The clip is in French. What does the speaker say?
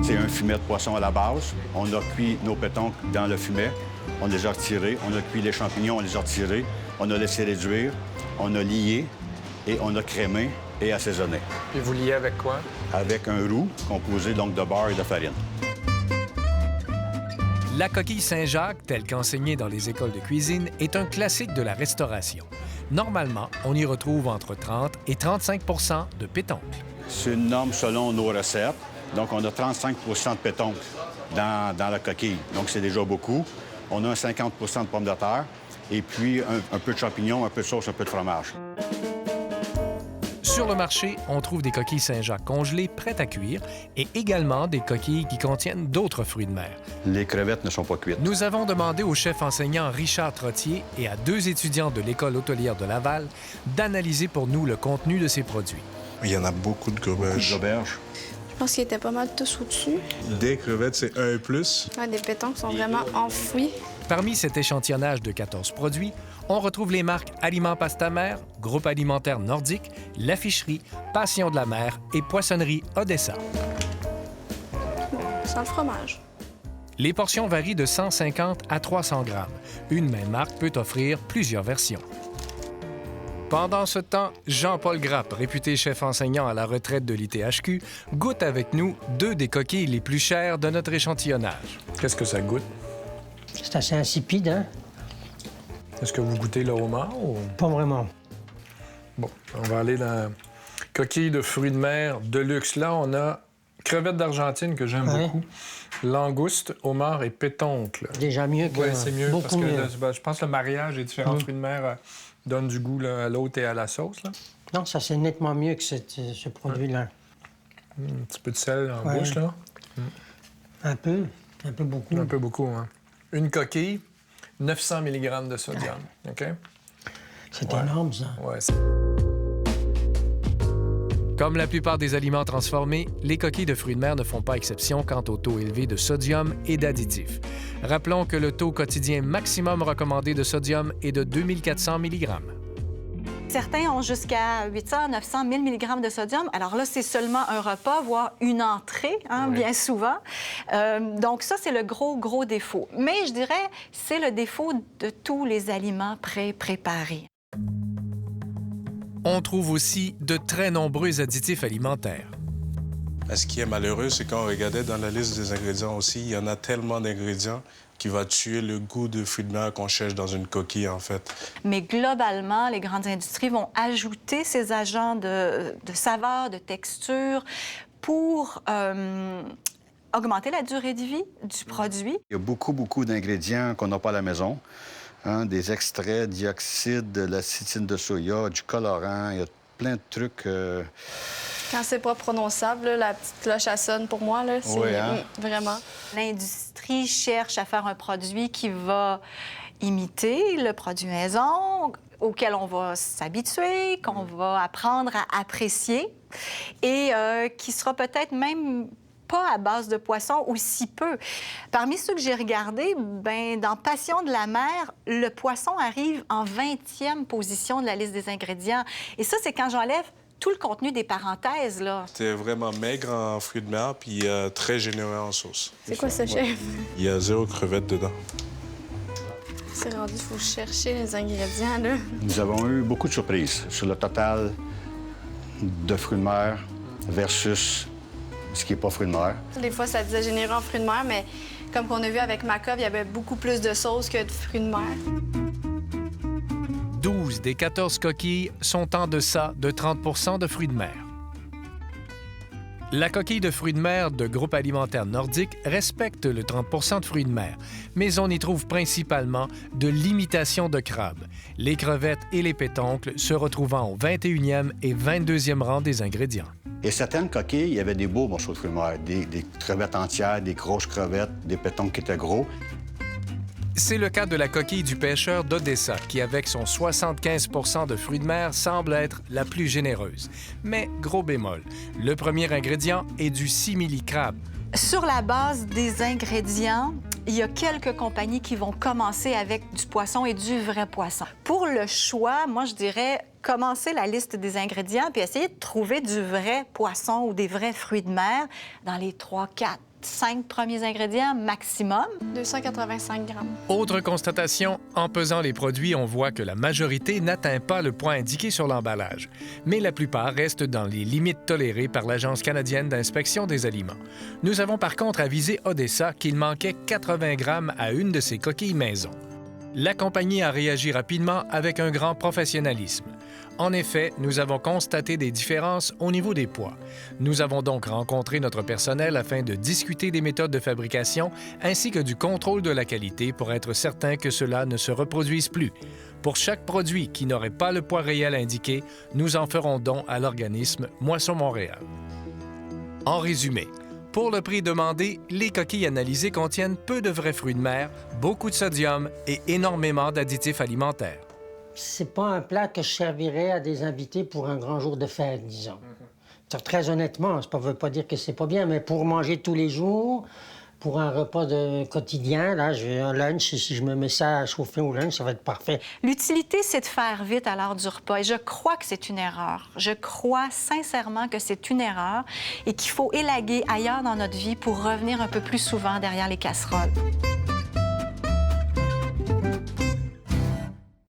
C'est un fumet de poisson à la base. On a cuit nos pétoncles dans le fumet. On les a retirés. On a cuit les champignons, on les a retirés. On a laissé réduire. On a lié et on a crémé et assaisonné. Et vous liez avec quoi? Avec un roux composé donc de beurre et de farine. La coquille Saint-Jacques, telle qu'enseignée dans les écoles de cuisine, est un classique de la restauration. Normalement, on y retrouve entre 30 et 35 de pétoncle. C'est une norme selon nos recettes. Donc, on a 35 de pétoncle dans la coquille. Donc, c'est déjà beaucoup. On a un 50 de pommes de terre et puis un peu de champignons, un peu de sauce, un peu de fromage. Sur le marché, on trouve des coquilles Saint-Jacques congelées prêtes à cuire et également des coquilles qui contiennent d'autres fruits de mer. Les crevettes ne sont pas cuites. Nous avons demandé au chef enseignant Richard Trottier et à 2 étudiants de l'École hôtelière de Laval d'analyser pour nous le contenu de ces produits. Il y en a beaucoup de Des auberges. Je pense qu'ils étaient pas mal tous au-dessus. Des crevettes, c'est 1+. Ouais, des pétoncles sont vraiment enfouis. Parmi cet échantillonnage de 14 produits, on retrouve les marques Aliments Pasta Mer, Groupe alimentaire nordique, La Ficherie, Passion de la mer et Poissonnerie Odessa. Sans le fromage. Les portions varient de 150 à 300 grammes. Une même marque peut offrir plusieurs versions. Pendant ce temps, Jean-Paul Grappe, réputé chef enseignant à la retraite de l'ITHQ, goûte avec nous 2 des coquilles les plus chères de notre échantillonnage. Qu'est-ce que ça goûte? C'est assez insipide, hein? Est-ce que vous goûtez le homard ou... Pas vraiment. Bon, on va aller dans coquille de fruits de mer de luxe. Là, on a crevettes d'Argentine que j'aime beaucoup, langouste, homard et pétoncle. Déjà mieux que... Oui, c'est mieux beaucoup parce que mieux. là, je pense que le mariage des différents fruits de mer donne du goût là, à l'hôte et à la sauce. Là. Non, ça, c'est nettement mieux que ce produit-là. Un petit peu de sel en bouche, là. Un peu beaucoup. Un peu beaucoup, hein. Une coquille, 900 mg de sodium, OK? C'est énorme, ça. Ouais. Comme la plupart des aliments transformés, les coquilles de fruits de mer ne font pas exception quant au taux élevé de sodium et d'additifs. Rappelons que le taux quotidien maximum recommandé de sodium est de 2400 mg. Certains ont jusqu'à 800, 900, 1000 mg de sodium. Alors là, c'est seulement un repas, voire une entrée, bien souvent. Donc ça, c'est le gros défaut. Mais je dirais, c'est le défaut de tous les aliments pré-préparés. On trouve aussi de très nombreux additifs alimentaires. Ce qui est malheureux, c'est quand on regardait dans la liste des ingrédients aussi, il y en a tellement d'ingrédients qui va tuer le goût de fruits de mer qu'on cherche dans une coquille, en fait. Mais globalement, les grandes industries vont ajouter ces agents de saveur, de texture pour augmenter la durée de vie du produit. Il y a beaucoup d'ingrédients qu'on n'a pas à la maison. Hein, des extraits, dioxyde, de la citine de soya, du colorant, il y a plein de trucs. Quand c'est pas prononçable, là, la petite cloche à sonne pour moi, là, c'est vraiment. L'industrie cherche à faire un produit qui va imiter le produit maison, auquel on va s'habituer, qu'on va apprendre à apprécier et qui sera peut-être même pas à base de poisson ou si peu. Parmi ceux que j'ai regardés, dans Passion de la mer, le poisson arrive en 20e position de la liste des ingrédients. Et ça, c'est quand j'enlève tout le contenu des parenthèses, là. C'était vraiment maigre en fruits de mer, puis très généreux en sauce. C'est quoi ça, chef? Il y a 0 crevettes dedans. C'est rendu, il faut chercher les ingrédients, là. Nous avons eu beaucoup de surprises sur le total de fruits de mer versus ce qui n'est pas fruits de mer. Des fois, ça disait généreux en fruits de mer, mais comme qu'on a vu avec Macov, il y avait beaucoup plus de sauce que de fruits de mer. 12 des 14 coquilles sont en deçà de 30 de fruits de mer. La coquille de fruits de mer de Groupe alimentaire nordique respecte le 30 de fruits de mer, mais on y trouve principalement de l'imitation de crabe, les crevettes et les pétoncles se retrouvant au 21e et 22e rang des ingrédients. Et certaines coquilles, il y avait des beaux morceaux de fruits de mer, des crevettes entières, des grosses crevettes, des pétoncles qui étaient gros. C'est le cas de la coquille du pêcheur d'Odessa, qui, avec son 75 de fruits de mer, semble être la plus généreuse. Mais, gros bémol, le premier ingrédient est du simili-crabe. Sur la base des ingrédients, il y a quelques compagnies qui vont commencer avec du poisson et du vrai poisson. Pour le choix, moi, je dirais commencer la liste des ingrédients puis essayer de trouver du vrai poisson ou des vrais fruits de mer dans les 3, 4 5 premiers ingrédients maximum. 285 grammes. Autre constatation, en pesant les produits, on voit que la majorité n'atteint pas le poids indiqué sur l'emballage, mais la plupart restent dans les limites tolérées par l'Agence canadienne d'inspection des aliments. Nous avons par contre avisé Odessa qu'il manquait 80 grammes à une de ses coquilles maison. La compagnie a réagi rapidement avec un grand professionnalisme. En effet, nous avons constaté des différences au niveau des poids. Nous avons donc rencontré notre personnel afin de discuter des méthodes de fabrication ainsi que du contrôle de la qualité pour être certain que cela ne se reproduise plus. Pour chaque produit qui n'aurait pas le poids réel indiqué, nous en ferons don à l'organisme Moisson Montréal. En résumé, pour le prix demandé, les coquilles analysées contiennent peu de vrais fruits de mer, beaucoup de sodium et énormément d'additifs alimentaires. C'est pas un plat que je servirais à des invités pour un grand jour de fête, disons. Très honnêtement, ça ne veut pas dire que c'est pas bien, mais pour manger tous les jours, pour un repas quotidien, là, un lunch, si je me mets ça à chauffer au lunch, ça va être parfait. L'utilité, c'est de faire vite à l'heure du repas et je crois que c'est une erreur. Je crois sincèrement que c'est une erreur et qu'il faut élaguer ailleurs dans notre vie pour revenir un peu plus souvent derrière les casseroles.